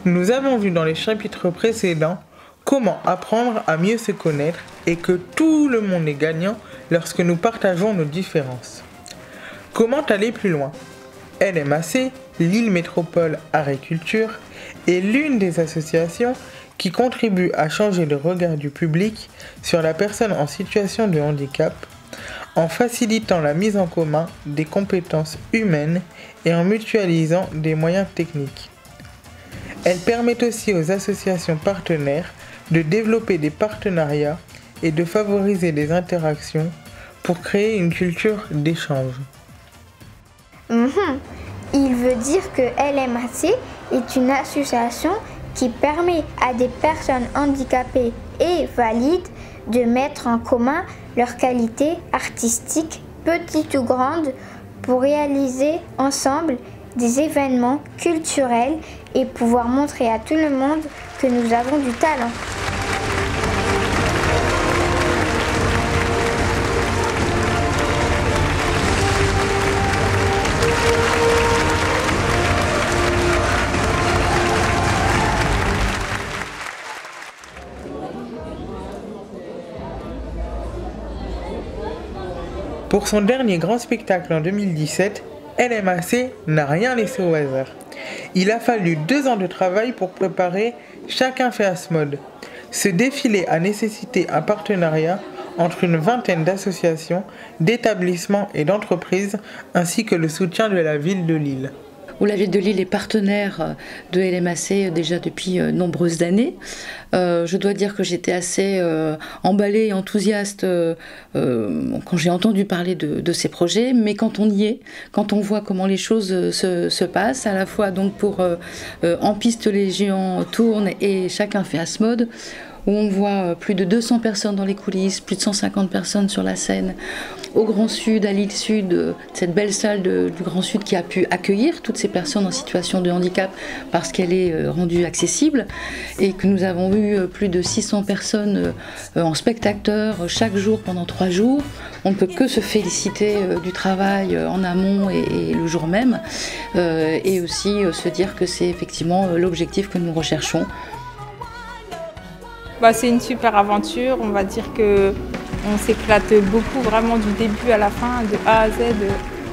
Nous avons vu dans les chapitres précédents comment apprendre à mieux se connaître et que tout le monde est gagnant lorsque nous partageons nos différences. Comment aller plus loin ? LMAC, Lille Métropole Art et Culture, est l'une des associations qui contribue à changer le regard du public sur la personne en situation de handicap en facilitant la mise en commun des compétences humaines et en mutualisant des moyens techniques. Elle permet aussi aux associations partenaires de développer des partenariats et de favoriser des interactions pour créer une culture d'échange. Il veut dire que LMAC est une association qui permet à des personnes handicapées et valides de mettre en commun leurs qualités artistiques, petites ou grandes, pour réaliser ensemble des événements culturels et pouvoir montrer à tout le monde que nous avons du talent. Pour son dernier grand spectacle en 2017, LMAC n'a rien laissé au hasard. Il a fallu 2 ans de travail pour préparer Chacun fait à ce mode. Ce défilé a nécessité un partenariat entre une vingtaine d'associations, d'établissements et d'entreprises, ainsi que le soutien de la ville de Lille. Où la ville de Lille est partenaire de LMAC déjà depuis nombreuses années. Je dois dire que j'étais assez emballée et enthousiaste quand j'ai entendu parler de ces projets, mais quand on y est, quand on voit comment les choses se passent, à la fois donc pour En piste les géants tournent et Chacun fait à ce mode, où on voit plus de 200 personnes dans les coulisses, plus de 150 personnes sur la scène, au Grand Sud, à Lille Sud, cette belle salle du Grand Sud qui a pu accueillir toutes ces personnes en situation de handicap parce qu'elle est rendue accessible, et que nous avons eu plus de 600 personnes en spectateurs chaque jour pendant 3 jours. On ne peut que se féliciter du travail en amont et le jour même, et aussi se dire que c'est effectivement l'objectif que nous recherchons. C'est une super aventure, on va dire qu'on s'éclate beaucoup, vraiment du début à la fin, de A à Z.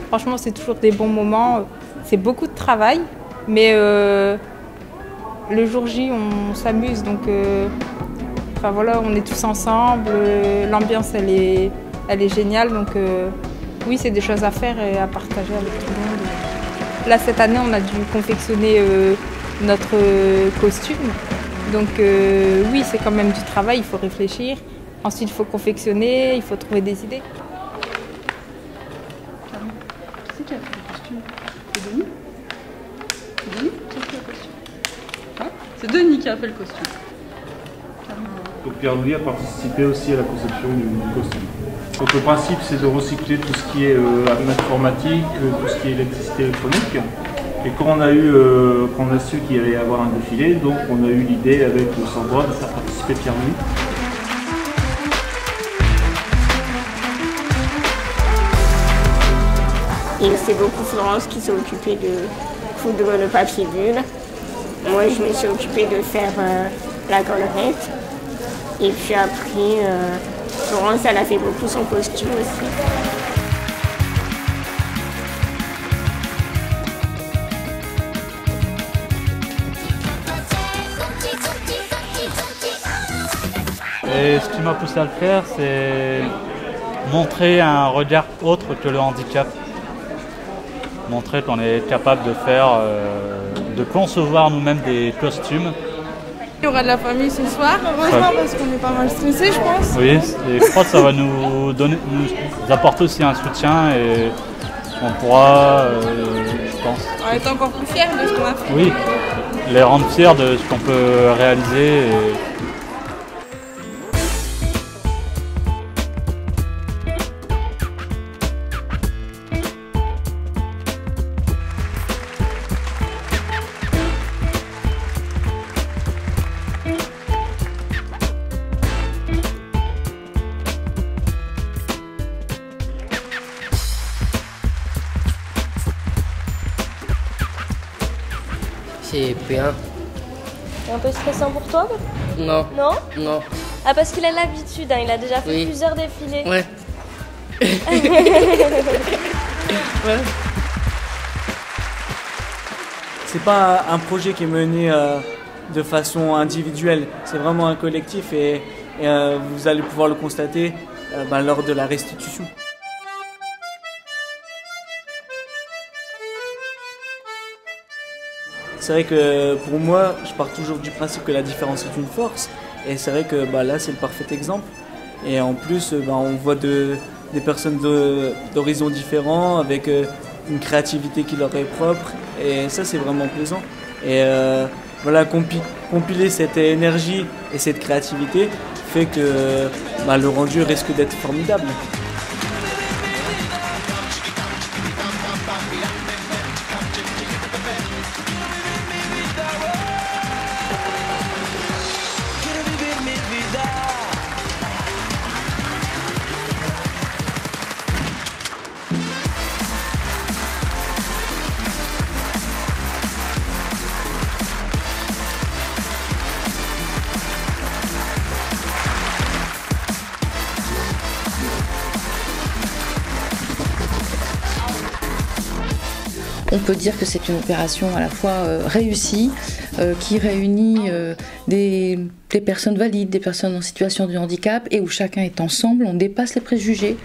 Franchement, c'est toujours des bons moments, c'est beaucoup de travail, mais le jour J, on s'amuse, donc voilà, on est tous ensemble, l'ambiance elle est géniale, donc oui, c'est des choses à faire et à partager avec tout le monde. Là, cette année, on a dû confectionner notre costume. Donc oui, c'est quand même du travail, il faut réfléchir. Ensuite, il faut confectionner, il faut trouver des idées. Qui c'est qui a fait le costume? C'est Denis? C'est Denis? Qui a fait le costume? C'est Denis qui a fait le costume. Donc Pierre-Louis a participé aussi à la conception du costume. Donc le principe, c'est de recycler tout ce qui est informatique, tout ce qui est électricité électronique. Et quand on a su qu'il allait y avoir un défilé, donc on a eu l'idée avec Sandra de faire participer Pierre-Louis. Et c'est beaucoup Florence qui s'est occupée de coudre le papier bulle. Moi, je me suis occupée de faire la collerette. Et puis après, Florence, elle a fait beaucoup son costume aussi. Et ce qui m'a poussé à le faire, c'est montrer un regard autre que le handicap. Montrer qu'on est capable de faire, de concevoir nous-mêmes des costumes. Il y aura de la famille ce soir, heureusement, parce qu'on est pas mal stressé, je pense. Oui, et je crois que ça va nous apporter aussi un soutien, et on pourra, je pense... On va être encore plus fiers de ce qu'on a fait. Oui, les rendre fiers de ce qu'on peut réaliser. C'est bien C'est un peu stressant pour toi? Non. Non? Non. Ah, parce qu'il a l'habitude, hein, il a déjà fait Oui. plusieurs défilés. Ouais. Ouais. C'est pas un projet qui est mené de façon individuelle, c'est vraiment un collectif et vous allez pouvoir le constater lors de la restitution. C'est vrai que pour moi, je pars toujours du principe que la différence est une force et c'est vrai que là c'est le parfait exemple. Et en plus, on voit des personnes d'horizons différents avec une créativité qui leur est propre et ça c'est vraiment plaisant. Et voilà, compiler cette énergie et cette créativité fait que le rendu risque d'être formidable. On peut dire que c'est une opération à la fois réussie, qui réunit des personnes valides, des personnes en situation de handicap, et où chacun est ensemble, on dépasse les préjugés,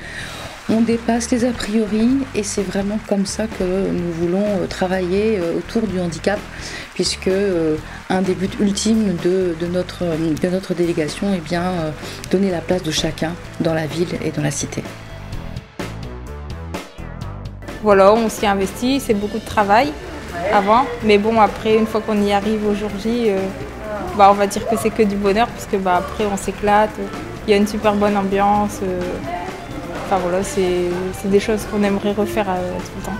on dépasse les a priori, et c'est vraiment comme ça que nous voulons travailler autour du handicap, puisque un des buts ultimes de notre délégation est bien donner la place de chacun dans la ville et dans la cité. Voilà, on s'y investit, c'est beaucoup de travail avant, mais bon, après, une fois qu'on y arrive au jour J, on va dire que c'est que du bonheur, parce que après on s'éclate, il y a une super bonne ambiance, enfin voilà, c'est des choses qu'on aimerait refaire tout le temps.